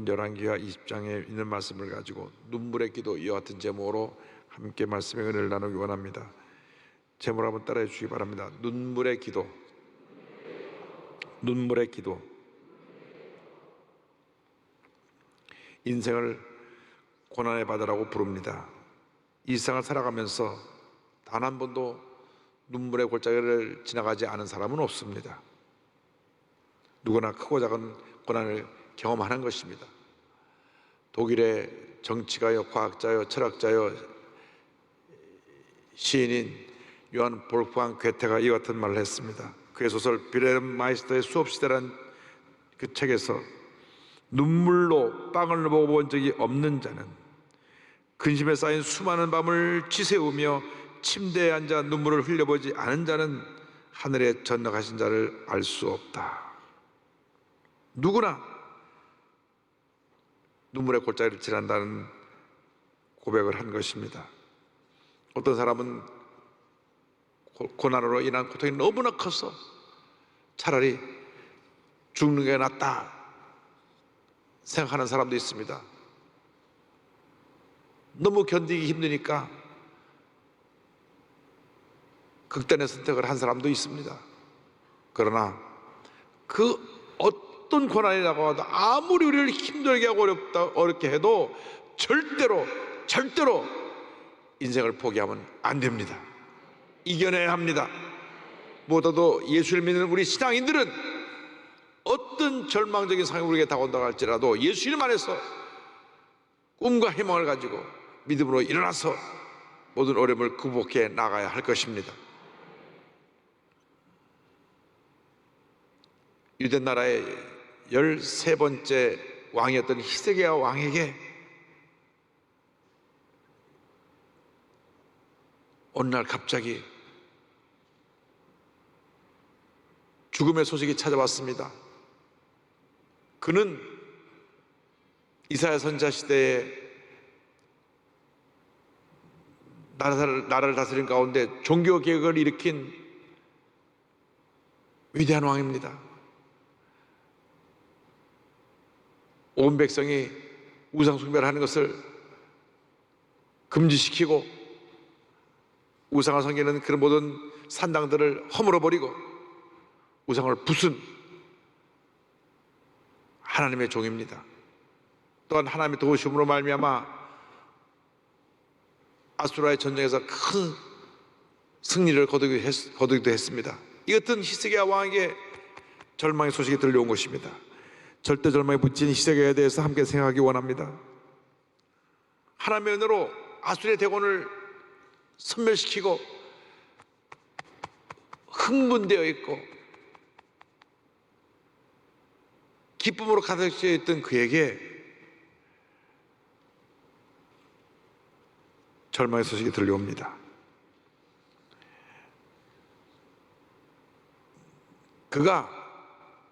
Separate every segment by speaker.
Speaker 1: 열왕기하 20장에 있는 말씀을 가지고 눈물의 기도 이와 같은 제목으로 함께 말씀의 은혜를 나누기 원합니다. 제목을 한번 따라해 주시기 바랍니다. 눈물의 기도. 눈물의 기도. 인생을 고난의 바다라고 부릅니다. 이 세상을 살아가면서 단 한 번도 눈물의 골짜기를 지나가지 않은 사람은 없습니다. 누구나 크고 작은 고난을 경험하는 것입니다. 독일의 정치가요, 과학자요, 철학자요, 시인인 요한 볼프강 괴테가 이와 같은 말을 했습니다. 그의 소설 빌헬m 마이스터의 수업시대란 그 책에서 눈물로 빵을 먹어본 적이 없는 자는 근심에 쌓인 수많은 밤을 지새우며 침대에 앉아 눈물을 흘려보지 않은 자는 하늘에 전락하신 자를 알 수 없다. 누구나 눈물의 골짜기를 지난다는 고백을 한 것입니다. 어떤 사람은 고난으로 인한 고통이 너무나 커서 차라리 죽는 게 낫다 생각하는 사람도 있습니다. 너무 견디기 힘드니까 극단의 선택을 한 사람도 있습니다. 그러나 그 어떤 고난이라고 하도 아무리 우리를 힘들게 하고 어렵게 해도 절대로 인생을 포기하면 안 됩니다. 이겨내야 합니다. 무엇보다도 예수를 믿는 우리 신앙인들은 어떤 절망적인 상황이 우리에게 다가온다고 할지라도 예수님 안에서 꿈과 희망을 가지고 믿음으로 일어나서 모든 어려움을 극복해 나가야 할 것입니다. 유대 나라의 13번째 왕이었던 히스기야 왕에게 어느 날 갑자기 죽음의 소식이 찾아왔습니다. 그는 이사야 선지자 시대에 나라를 다스린 가운데 종교 개혁을 일으킨 위대한 왕입니다. 온 백성이 우상 숭배를 하는 것을 금지시키고 우상을 섬기는 그런 모든 산당들을 허물어 버리고 우상을 부순 하나님의 종입니다. 또한 하나님의 도우심으로 말미암아 아수라의 전쟁에서 큰 승리를 거두기도 했습니다. 이 같은 히스기야 왕에게 절망의 소식이 들려온 것입니다. 절대 절망에 붙인 히스기야에 대해서 함께 생각하기 원합니다. 하나님의 은혜로 아수리의 대군을 섬멸시키고 흥분되어 있고 기쁨으로 가득 채 있던 그에게 절망의 소식이 들려옵니다. 그가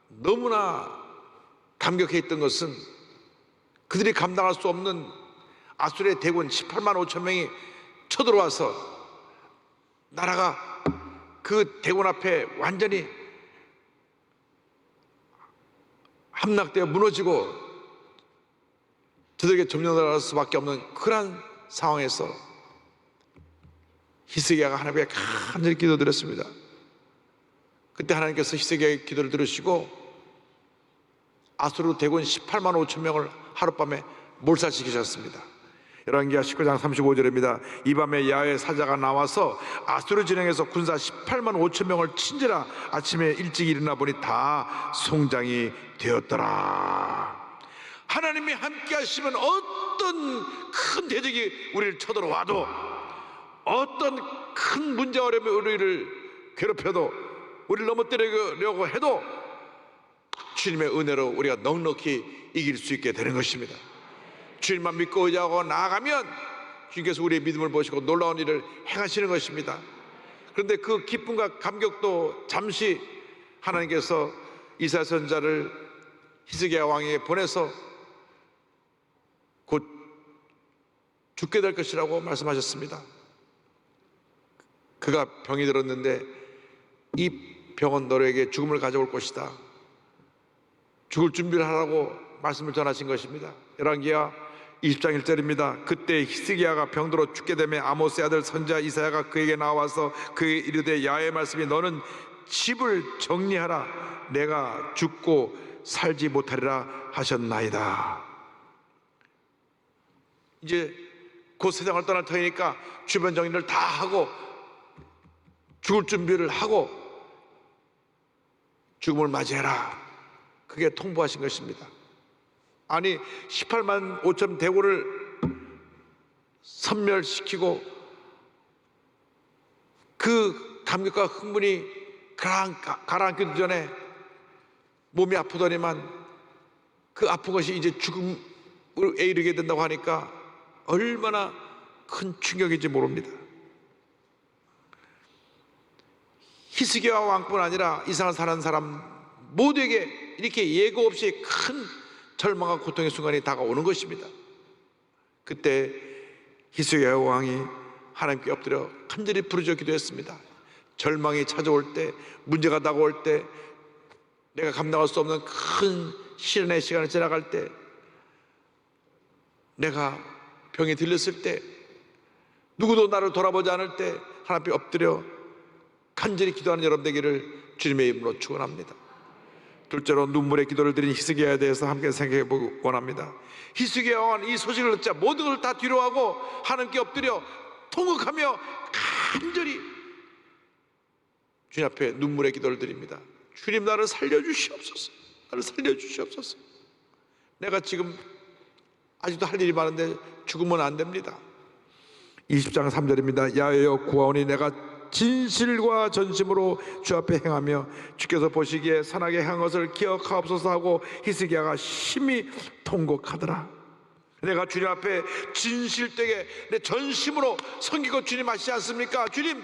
Speaker 1: 너무나 감격해 있던 것은 그들이 감당할 수 없는 아수리의 대군 18만 5천 명이 쳐들어와서 나라가 그 대군 앞에 완전히 함락되어 무너지고 저들에게 점령당할 수밖에 없는 그러한 상황에서 히스기야가 하나님께 간절히 기도드렸습니다. 그때 하나님께서 히스기야의 기도를 들으시고 아수르 대군 18만 5천 명을 하룻밤에 몰살시키셨습니다. 열왕기하 19장 35절입니다. 이 밤에 야훼 사자가 나와서 아수르 진영에서 군사 18만 5천 명을 친지라 아침에 일찍 일어나 보니 다 송장이 되었더라. 하나님이 함께 하시면 어떤 큰 대적이 우리를 쳐들어와도 어떤 큰 문제와 어려움이 우리를 괴롭혀도 우리를 넘어뜨리려고 해도 주님의 은혜로 우리가 넉넉히 이길 수 있게 되는 것입니다. 주님만 믿고 의지하고 나아가면 주님께서 우리의 믿음을 보시고 놀라운 일을 행하시는 것입니다. 그런데 그 기쁨과 감격도 잠시 하나님께서 이사야 선지자를 히스기야 왕에게 보내서 곧 죽게 될 것이라고 말씀하셨습니다. 그가 병이 들었는데 이 병은 너에게 죽음을 가져올 것이다. 죽을 준비를 하라고 말씀을 전하신 것입니다. 열왕기하 20장 1절입니다. 그때 히스기야가 병들어 죽게 되매 아모스의 아들 선지자 이사야가 그에게 나와서 그에게 이르되 야훼의 말씀이 너는 집을 정리하라 내가 죽고 살지 못하리라 하셨나이다. 이제 곧 세상을 떠날 터이니까 주변 정리를 다 하고 죽을 준비를 하고 죽음을 맞이해라, 그게 통보하신 것입니다. 아니 18만 5천 대군을 섬멸시키고 그 감격과 흥분이 가라앉기도 전에 몸이 아프더니만 그 아픈 것이 이제 죽음에 이르게 된다고 하니까 얼마나 큰 충격인지 모릅니다. 히스기야 왕뿐 아니라 이 세상을 사는 사람 모두에게 이렇게 예고 없이 큰 절망과 고통의 순간이 다가오는 것입니다. 그때 히스기야 왕이 하나님께 엎드려 간절히 부르짖어 기도했습니다. 절망이 찾아올 때, 문제가 다가올 때, 내가 감당할 수 없는 큰 시련의 시간을 지나갈 때, 내가 병이 들렸을 때, 누구도 나를 돌아보지 않을 때 하나님께 엎드려 간절히 기도하는 여러분 되기를 주님의 이름으로 축원합니다. 둘째로 눈물의 기도를 드린 히스기야에 대해서 함께 생각해 보기 원합니다. 히스기야 왕은 이 소식을 듣자 모든 걸 다 뒤로하고 하나님께 엎드려 통곡하며 간절히 주님 앞에 눈물의 기도를 드립니다. 주님, 나를 살려주시옵소서. 나를 살려주시옵소서. 내가 지금 아직도 할 일이 많은데 죽으면 안 됩니다. 20장 3절입니다. 야훼여 구하오니 내가 진실과 전심으로 주 앞에 행하며 주께서 보시기에 선하게 행한 것을 기억하옵소서 하고 히스기야가 심히 통곡하더라. 내가 주님 앞에 진실되게 내 전심으로 섬기고 주님 아시지 않습니까? 주님,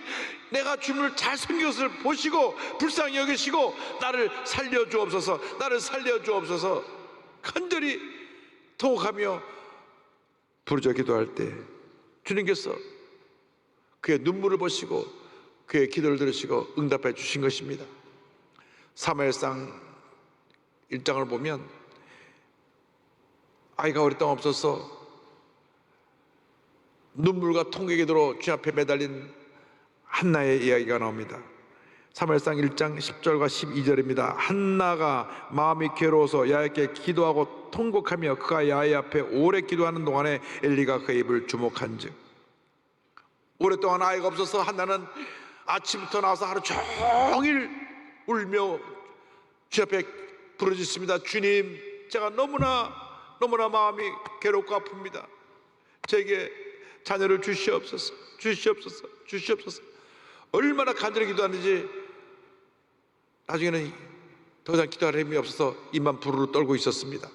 Speaker 1: 내가 주님을 잘 섬긴 것을 보시고 불쌍히 여기시고 나를 살려주옵소서, 나를 살려주옵소서 간절히 통곡하며 부르짖어 기도할 때 주님께서 그의 눈물을 보시고 그의 기도를 들으시고 응답해 주신 것입니다. 사무엘상 1장을 보면 아이가 오랫동안 없어서 눈물과 통곡의 기도로 주 앞에 매달린 한나의 이야기가 나옵니다. 사무엘상 1장 10절과 12절입니다. 한나가 마음이 괴로워서 야훼께 기도하고 통곡하며 그가 야훼 앞에 오래 기도하는 동안에 엘리가 그의 입을 주목한즉, 오랫동안 아이가 없어서 한나는 아침부터 나와서 하루 종일 울며 주 앞에 부르짖습니다. 주님, 제가 너무나 마음이 괴롭고 아픕니다. 제게 자녀를 주시옵소서, 주시옵소서, 주시옵소서. 얼마나 간절히 기도하는지 나중에는 더 이상 기도할 힘이 없어서 입만 부르르 떨고 있었습니다.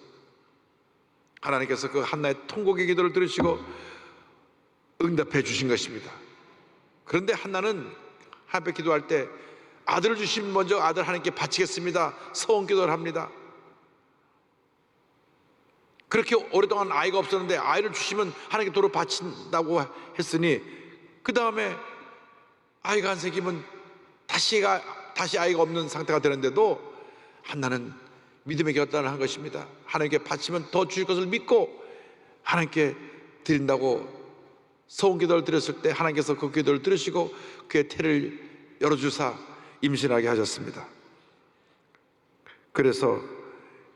Speaker 1: 하나님께서 그 한나의 통곡의 기도를 들으시고 응답해 주신 것입니다. 그런데 한나는 하나님께 기도할 때 아들을 주시면 먼저 아들 하나님께 바치겠습니다, 서원 기도를 합니다. 그렇게 오랫동안 아이가 없었는데 아이를 주시면 하나님께 도로 바친다고 했으니 그 다음에 아이가 안 생기면 다시 아이가 없는 상태가 되는데도 한나는 믿음의 결단을 한 것입니다. 하나님께 바치면 더 주실 것을 믿고 하나님께 드린다고 서원 기도를 드렸을 때 하나님께서 그 기도를 들으시고 그의 태를 열어주사 임신하게 하셨습니다. 그래서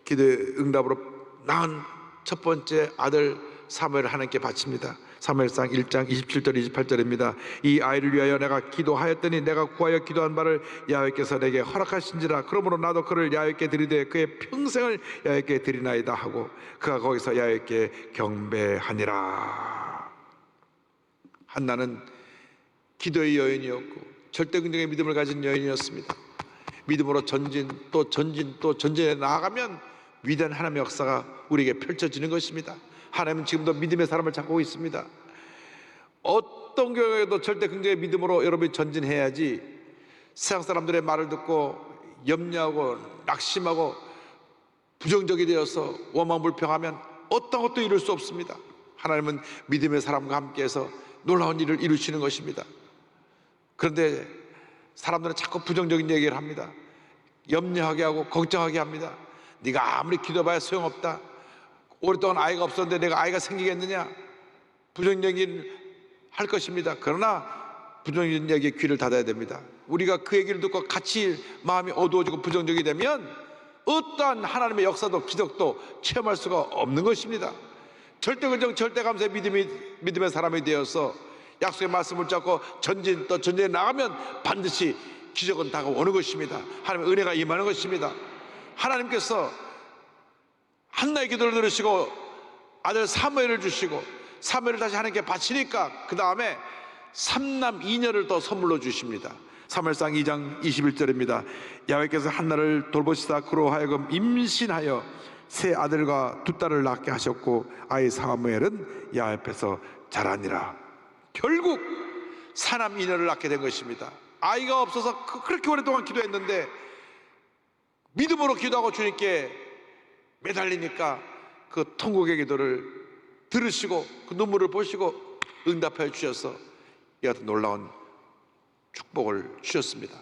Speaker 1: 기도의 응답으로 낳은 첫 번째 아들 사무엘을 하나님께 바칩니다. 사무엘상 1장 27절 28절입니다. 이 아이를 위하여 내가 기도하였더니 내가 구하여 기도한 바를 야훼께서 내게 허락하신지라. 그러므로 나도 그를 야훼께 드리되 그의 평생을 야훼께 드리나이다 하고 그가 거기서 야훼께 경배하니라. 한나는 기도의 여인이었고 절대 긍정의 믿음을 가진 여인이었습니다. 믿음으로 전진 또 전진에 나아가면 위대한 하나님의 역사가 우리에게 펼쳐지는 것입니다. 하나님은 지금도 믿음의 사람을 찾고 있습니다. 어떤 경우에도 절대 긍정의 믿음으로 여러분이 전진해야지 세상 사람들의 말을 듣고 염려하고 낙심하고 부정적이 되어서 원망불평하면 어떤 것도 이룰 수 없습니다. 하나님은 믿음의 사람과 함께해서 놀라운 일을 이루시는 것입니다. 그런데 사람들은 자꾸 부정적인 얘기를 합니다. 염려하게 하고 걱정하게 합니다. 네가 아무리 기도해봐야 소용없다. 오랫동안 아이가 없었는데 내가 아이가 생기겠느냐? 부정적인 얘기를 할 것입니다. 그러나 부정적인 얘기에 귀를 닫아야 됩니다. 우리가 그 얘기를 듣고 같이 마음이 어두워지고 부정적이 되면 어떠한 하나님의 역사도 기적도 체험할 수가 없는 것입니다. 절대근정 절대감사의 믿음의 사람이 되어서 약속의 말씀을 잡고 전진에 나가면 반드시 기적은 다가오는 것입니다. 하나님의 은혜가 임하는 것입니다. 하나님께서 한나의 기도를 들으시고 아들 사무엘을 주시고 사무엘을 다시 하나님께 바치니까 그 다음에 3남 2녀를 더 선물로 주십니다. 사무엘상 2장 21절입니다. 야훼께서 한나를 돌보시다 그로 하여금 임신하여 세 아들과 두 딸을 낳게 하셨고 아이 사무엘은 야훼 앞에서 자라니라. 결국 4남 2녀를 낳게 된 것입니다. 아이가 없어서 그렇게 오랫동안 기도했는데 믿음으로 기도하고 주님께 매달리니까 그 통곡의 기도를 들으시고 그 눈물을 보시고 응답해 주셔서 이 같은 놀라운 축복을 주셨습니다.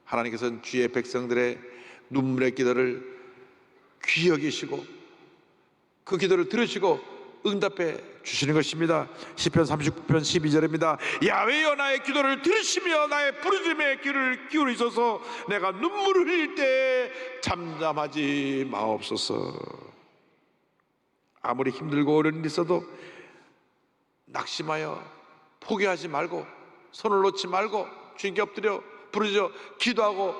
Speaker 1: 하나님께서는 주의 백성들의 눈물의 기도를 귀히 여기시고 그 기도를 들으시고 응답해 주시는 것입니다. 시편 39편 12절입니다. 야훼여 나의 기도를 들으시며 나의 부르짖음에 귀를 기울이소서. 내가 눈물을 흘릴 때 잠잠하지 마옵소서. 아무리 힘들고 어려운 일이 있어도 낙심하여 포기하지 말고 손을 놓지 말고 주님께 엎드려 부르짖어 기도하고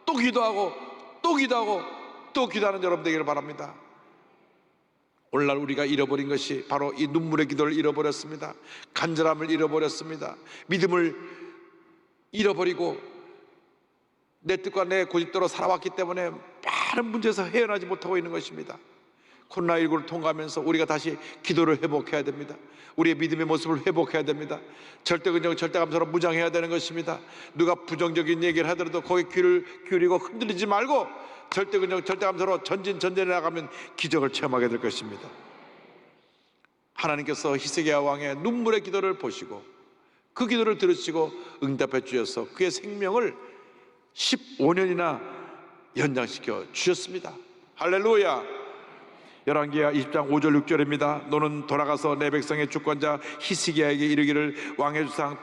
Speaker 1: 또 기도하고 또 기도하고 또 기도하는 여러분 되기를 바랍니다. 오늘날 우리가 잃어버린 것이 바로 이 눈물의 기도를 잃어버렸습니다. 간절함을 잃어버렸습니다. 믿음을 잃어버리고 내 뜻과 내 고집대로 살아왔기 때문에 많은 문제에서 헤어나지 못하고 있는 것입니다. 코로나19를 통과하면서 우리가 다시 기도를 회복해야 됩니다. 우리의 믿음의 모습을 회복해야 됩니다. 절대근정 절대감사로 무장해야 되는 것입니다. 누가 부정적인 얘기를 하더라도 거기에 귀를 기울이고 흔들리지 말고 절대근정 절대감사로 전진에 나가면 기적을 체험하게 될 것입니다. 하나님께서 히스기야 왕의 눈물의 기도를 보시고 그 기도를 들으시고 응답해 주셔서 그의 생명을 15년이나 연장시켜 주셨습니다. 할렐루야. 열왕기하 20장 5절 6절입니다. 너는 돌아가서 내 백성의 주권자 히스기야에게 이르기를 왕의 주상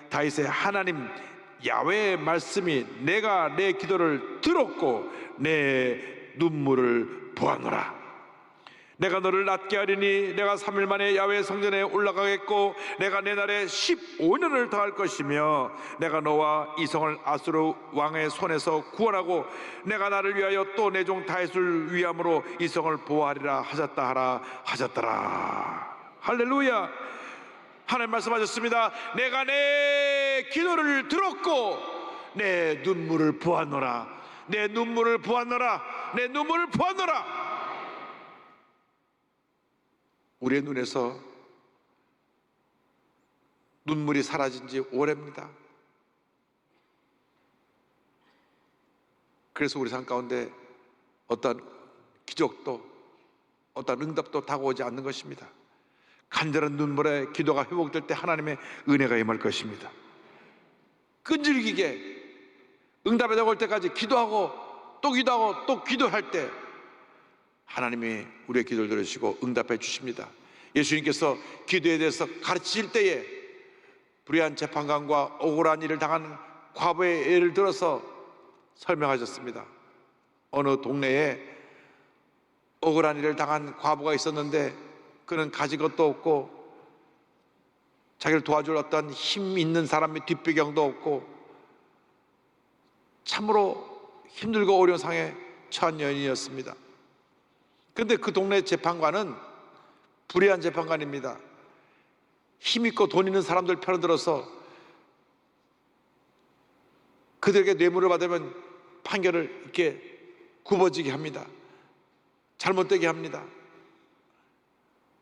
Speaker 1: 다윗의 하나님 야훼의 말씀이 내가 내 기도를 들었고 내 눈물을 보았노라. 내가 너를 낫게 하리니 내가 3일 만에 야훼의 성전에 올라가겠고 내가 내 날에 15년을 더할 것이며 내가 너와 이 성을 아수르 왕의 손에서 구원하고 내가 나를 위하여 또 내 종 다윗을 위함으로 이 성을 보호하리라 하셨다 하라 하셨더라. 할렐루야. 하나님 말씀하셨습니다. 내가 내 기도를 들었고 내 눈물을 보았노라. 내 눈물을 보았노라. 내 눈물을 보았노라. 우리의 눈에서 눈물이 사라진 지 오래입니다. 그래서 우리 삶 가운데 어떤 기적도 어떤 응답도 다가오지 않는 것입니다. 간절한 눈물에 기도가 회복될 때 하나님의 은혜가 임할 것입니다. 끈질기게 응답이 다가올 때까지 기도하고 또 기도하고 또 기도할 때 하나님이 우리의 기도를 들으시고 응답해 주십니다. 예수님께서 기도에 대해서 가르치실 때에 불의한 재판관과 억울한 일을 당한 과부의 예를 들어서 설명하셨습니다. 어느 동네에 억울한 일을 당한 과부가 있었는데 그는 가진 것도 없고 자기를 도와줄 어떤 힘 있는 사람의 뒷배경도 없고 참으로 힘들고 어려운 상황에 처한 여인이었습니다. 그런데 그 동네 재판관은 불의한 재판관입니다. 힘있고 돈 있는 사람들 편을 들어서 그들에게 뇌물을 받으면 판결을 이렇게 굽어지게 합니다. 잘못되게 합니다.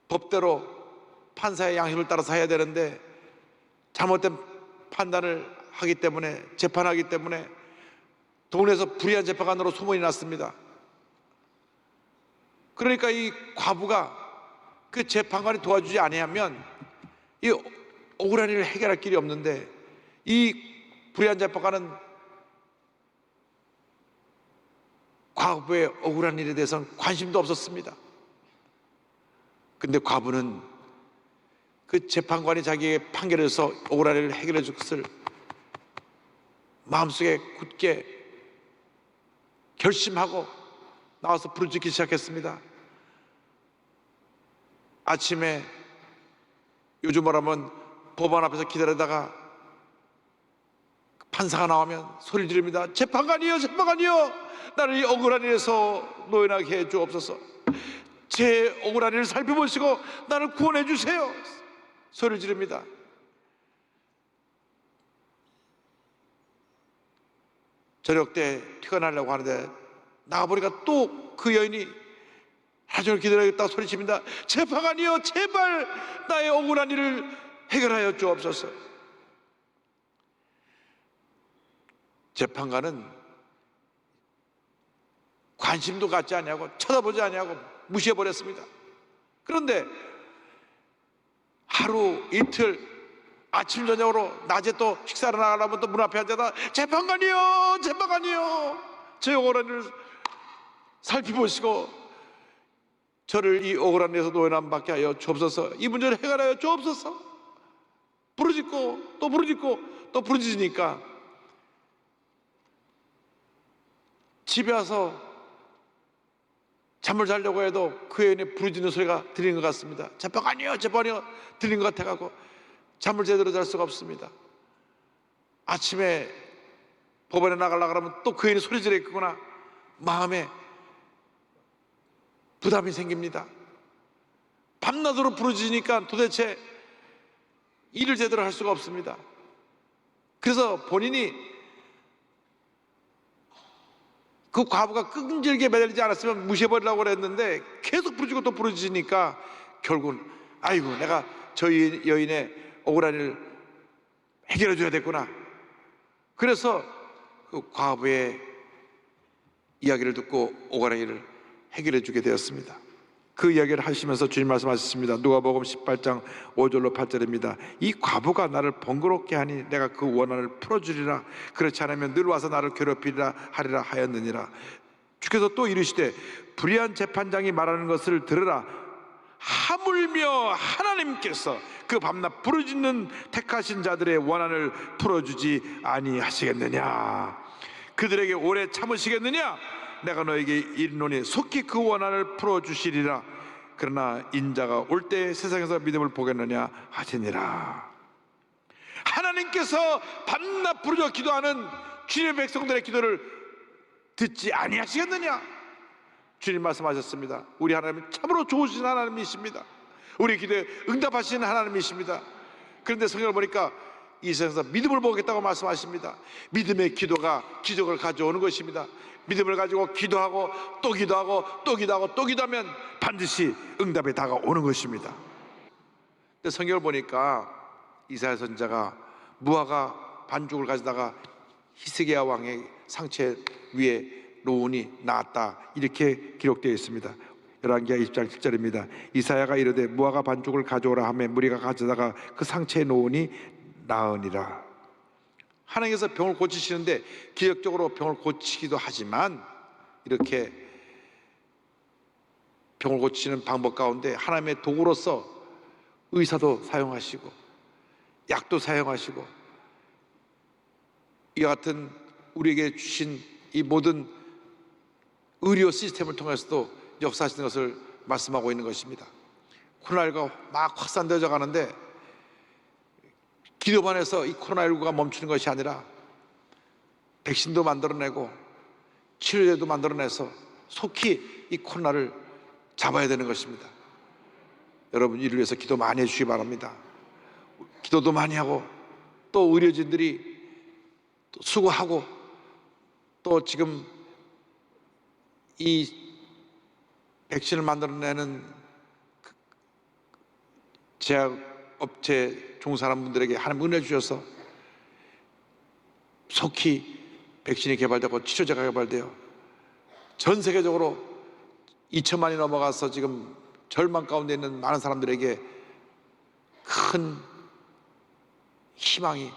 Speaker 1: 법대로 판사의 양심을 따라서 해야 되는데 잘못된 판단을 하기 때문에 재판하기 때문에 동네에서 불의한 재판관으로 소문이 났습니다. 그러니까 이 과부가 그 재판관이 도와주지 아니하면 이 억울한 일을 해결할 길이 없는데 이 불의한 재판관은 과부의 억울한 일에 대해서는 관심도 없었습니다. 근데 과부는 그 재판관이 자기의 판결에서 억울한 일을 해결해 줄 것을 마음속에 굳게 결심하고 나와서 부르짖기 시작했습니다. 아침에 요즘 말하면 법원 앞에서 기다리다가 판사가 나오면 소리 지릅니다. 재판관이요, 재판관이요, 나를 이 억울한 일에서 노연하게 해 주옵소서. 제 억울한 일을 살펴보시고 나를 구원해 주세요. 소리를 지릅니다. 저녁 때 퇴근하려고 하는데 나가보니까 또 그 여인이 하루 종일 기다리겠다 소리칩니다. 재판관이여, 제발 나의 억울한 일을 해결하여 주옵소서. 재판관은 관심도 갖지 아니하고 쳐다보지 아니하고 무시해버렸습니다. 그런데 하루 이틀 아침 저녁으로 낮에 또 식사를 나가려면 또 문 앞에 앉아서 재판관이요, 재판관이요, 제 억울한 일을 살펴보시고 저를 이 억울한 일에서 노연함 받게 하여 주옵소서. 이 문제를 해결하여 주옵소서. 부르짖고 또 부르짖고 또 부르짖으니까 집에 와서 잠을 자려고 해도 그 여인의 부르짖는 소리가 들리는 것 같습니다. 재판관이요, 재판이요 들리는 것 같아가지고 잠을 제대로 잘 수가 없습니다. 아침에 법원에 나가려고 하면 또 그 여인이 소리 지르겠구나 마음에 부담이 생깁니다. 밤낮으로 부르짖으니까 도대체 일을 제대로 할 수가 없습니다. 그래서 본인이 그 과부가 끈질기게 매달리지 않았으면 무시해버리려고 그랬는데 계속 부르짖고 또 부르짖으니까 결국은 아이고, 내가 저 여인의 억울한 일을 해결해 줘야 됐구나. 그래서 그 과부의 이야기를 듣고 억울한 일을 해결해 주게 되었습니다. 그 이야기를 하시면서 주님 말씀하셨습니다. 누가복음 18장 5절로 8절입니다. 이 과부가 나를 번거롭게 하니 내가 그 원한을 풀어주리라. 그렇지 않으면 늘 와서 나를 괴롭히리라 하리라 하였느니라. 주께서 또 이르시되 불의한 재판장이 말하는 것을 들으라. 하물며 하나님께서 그 밤낮 부르짖는 택하신 자들의 원한을 풀어주지 아니하시겠느냐. 그들에게 오래 참으시겠느냐. 내가 너에게 이르노니 속히 그 원한을 풀어주시리라. 그러나 인자가 올 때 세상에서 믿음을 보겠느냐 하시니라. 하나님께서 밤낮 부르짖어 기도하는 주님의 백성들의 기도를 듣지 아니하시겠느냐. 주님 말씀하셨습니다. 우리 하나님은 참으로 좋으신 하나님이십니다. 우리 기도에 응답하시는 하나님이십니다. 그런데 성경을 보니까 이 세상에서 믿음을 보겠다고 말씀하십니다. 믿음의 기도가 기적을 가져오는 것입니다. 믿음을 가지고 기도하고 또 기도하고 또 기도하고 또 기도하면 반드시 응답이 다가오는 것입니다. 근데 성경을 보니까 이사야 선지자가 무화과 반죽을 가져다가 히스기야 왕의 상체 위에 놓으니 나았다, 이렇게 기록되어 있습니다. 열왕기하 20장 7절입니다. 이사야가 이르되 무화과 반죽을 가져오라 하매 무리가 가져다가 그 상체에 놓으니 나으니라. 하나님께서 병을 고치시는데 기적적으로 병을 고치기도 하지만 이렇게 병을 고치는 방법 가운데 하나님의 도구로서 의사도 사용하시고 약도 사용하시고 이와 같은 우리에게 주신 이 모든 의료 시스템을 통해서도 역사하시는 것을 말씀하고 있는 것입니다. 코로나19가 막 확산되어 가는데 기도만 해서 이 코로나19가 멈추는 것이 아니라 백신도 만들어내고 치료제도 만들어내서 속히 이 코로나를 잡아야 되는 것입니다. 여러분, 이를 위해서 기도 많이 해주시기 바랍니다. 기도도 많이 하고 또 의료진들이 또 수고하고 또 지금 이 백신을 만들어내는 제약업체 종사하는 분들에게 하나님 은혜 주셔서 속히 백신이 개발되고 치료제가 개발되어 전 세계적으로 2천만이 넘어가서 지금 절망 가운데 있는 많은 사람들에게 큰 희망이,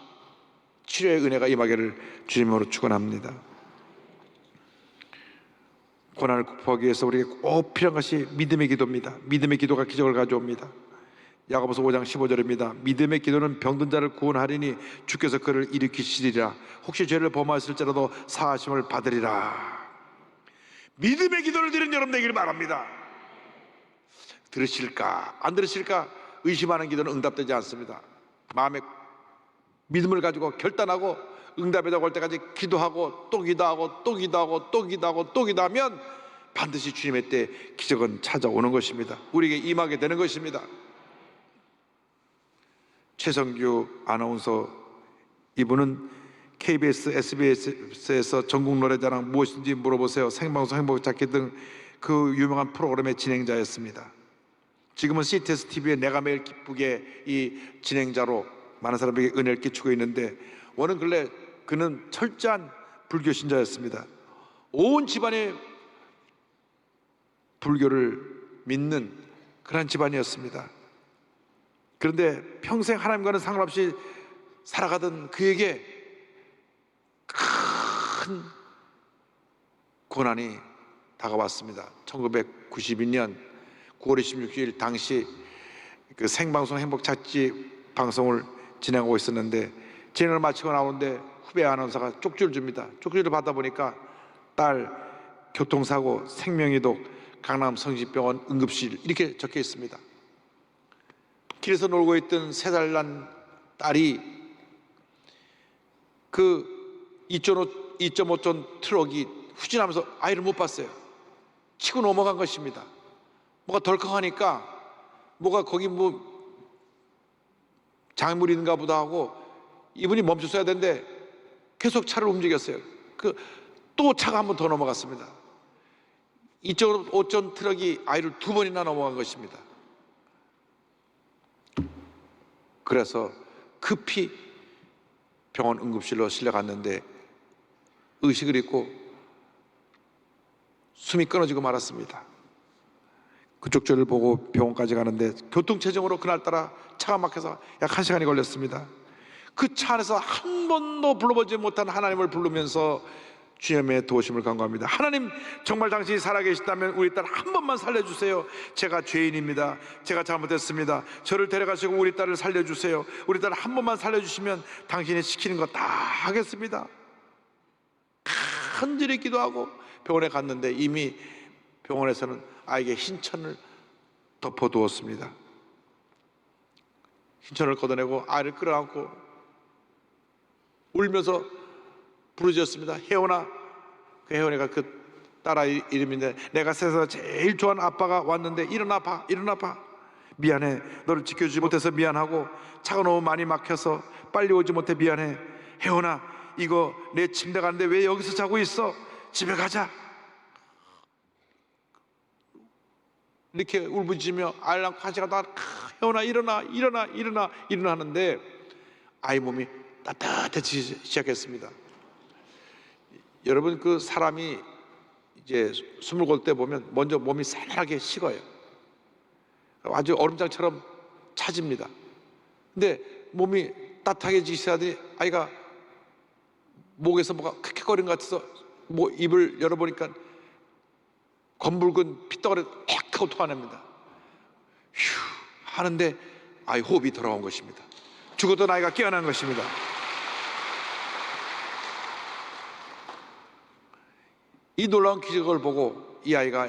Speaker 1: 치료의 은혜가 임하기를 주님으로 축원합니다. 고난을 극복하기 위해서 우리에게 꼭 필요한 것이 믿음의 기도입니다. 믿음의 기도가 기적을 가져옵니다. 야고보서 5장 15절입니다. 믿음의 기도는 병든 자를 구원하리니 주께서 그를 일으키시리라. 혹시 죄를 범하였을지라도 사하심을 받으리라. 믿음의 기도를 드리는 여러분 되기를 바랍니다. 들으실까 안 들으실까 의심하는 기도는 응답되지 않습니다. 마음에 믿음을 가지고 결단하고 응답이 올 때까지 기도하고 또 기도하고 또 기도하고 또 기도하고 또 기도하면 반드시 주님의 때 기적은 찾아오는 것입니다. 우리에게 임하게 되는 것입니다. 최성규 아나운서, 이분은 KBS, SBS에서 전국 노래자랑 무엇인지 물어보세요, 생방송 행복찾기 등 그 유명한 프로그램의 진행자였습니다. 지금은 CTS TV에 내가 매일 기쁘게 이 진행자로 많은 사람에게 은혜를 끼치고 있는데, 원은 근래 그는 철저한 불교 신자였습니다. 온 집안이 불교를 믿는 그런 집안이었습니다. 그런데 평생 하나님과는 상관없이 살아가던 그에게 큰 고난이 다가왔습니다. 1992년 9월 26일 당시 그 생방송 행복찾기 방송을 진행하고 있었는데, 진행을 마치고 나오는데 후배 아나운서가 쪽지를 줍니다. 쪽지를 받아 보니까 딸 교통사고 생명이독 강남 성심병원 응급실 이렇게 적혀 있습니다. 길에서 놀고 있던 3살 난 딸이 그 2.5톤 트럭이 후진하면서 아이를 못 봤어요. 치고 넘어간 것입니다. 뭐가 덜컹하니까 뭐가 거기 뭐 장애물인가 보다 하고 이분이 멈췄어야 되는데 계속 차를 움직였어요. 또 차가 한 번 더 넘어갔습니다. 2.5톤 트럭이 아이를 2번이나 넘어간 것입니다. 그래서 급히 병원 응급실로 실려갔는데 의식을 잃고 숨이 끊어지고 말았습니다. 그쪽 저를 보고 병원까지 가는데 교통체증으로 그날따라 차가 막혀서 약 1시간이 걸렸습니다. 그 차 안에서 한 번도 불러보지 못한 하나님을 부르면서 주님의 도우심을 간구합니다. 하나님, 정말 당신이 살아계시다면 우리 딸 한 번만 살려주세요. 제가 죄인입니다. 제가 잘못했습니다. 저를 데려가시고 우리 딸을 살려주세요. 우리 딸 한 번만 살려주시면 당신이 시키는 거 다 하겠습니다. 간절히 기도하고 병원에 갔는데 이미 병원에서는 아이에게 흰천을 덮어두었습니다. 흰천을 걷어내고 아이를 끌어안고 울면서 부르짖었습니다. 혜원아. 그 혜원이가 그 딸아이 이름인데, 내가 세상에서 제일 좋아하는 아빠가 왔는데 일어나 봐, 일어나 봐. 미안해, 너를 지켜주지 못해서 미안하고 차가 너무 많이 막혀서 빨리 오지 못해 미안해. 혜원아, 이거 내 침대 가는데 왜 여기서 자고 있어? 집에 가자. 이렇게 울부짖으며 아이를 안고 1시간 동안 혜원아 일어나 일어나 일어나 일어나 하는데 아이 몸이 따뜻해지기 시작했습니다. 여러분, 그 사람이 이제 숨을 골 때 보면 먼저 몸이 싸늘하게 식어요. 아주 얼음장처럼 차집니다. 근데 몸이 따뜻하게 시작하더니 아이가 목에서 뭐가 킥킥거리는 것 같아서 뭐 입을 열어보니까 검붉은 핏덩어리 확 하고 토해냅니다. 휴 하는데 아이 호흡이 돌아온 것입니다. 죽었던 아이가 깨어난 것입니다. 이 놀라운 기적을 보고 이 아이가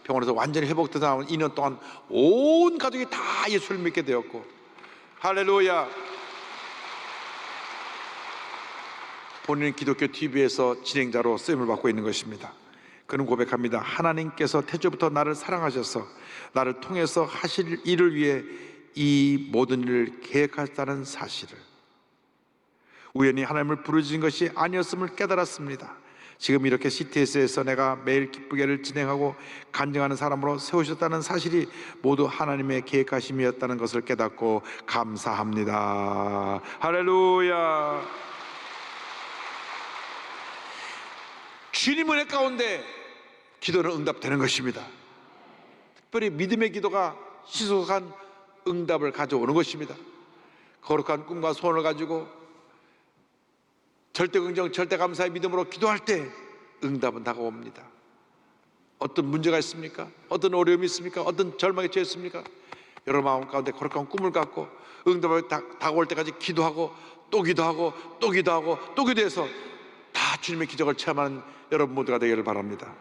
Speaker 1: 병원에서 완전히 회복돼서 나온 2년 동안 온 가족이 다 예수를 믿게 되었고, 할렐루야. 본인은 기독교 TV에서 진행자로 쓰임을 받고 있는 것입니다. 그는 고백합니다. 하나님께서 태초부터 나를 사랑하셔서 나를 통해서 하실 일을 위해 이 모든 일을 계획하셨다는 사실을, 우연히 하나님을 부르짖은 것이 아니었음을 깨달았습니다. 지금 이렇게 CTS에서 내가 매일 기쁘게를 진행하고 간증하는 사람으로 세우셨다는 사실이 모두 하나님의 계획하심이었다는 것을 깨닫고 감사합니다. 할렐루야. 주님 은혜 가운데 기도는 응답되는 것입니다. 특별히 믿음의 기도가 시속한 응답을 가져오는 것입니다. 거룩한 꿈과 소원을 가지고 절대 긍정, 절대 감사의 믿음으로 기도할 때 응답은 다가옵니다. 어떤 문제가 있습니까? 어떤 어려움이 있습니까? 어떤 절망에 처했습니까? 여러분 마음 가운데 거룩한 꿈을 갖고 응답이 다가올 때까지 기도하고 또 기도하고 또 기도하고 또 기도해서 다 주님의 기적을 체험하는 여러분 모두가 되기를 바랍니다.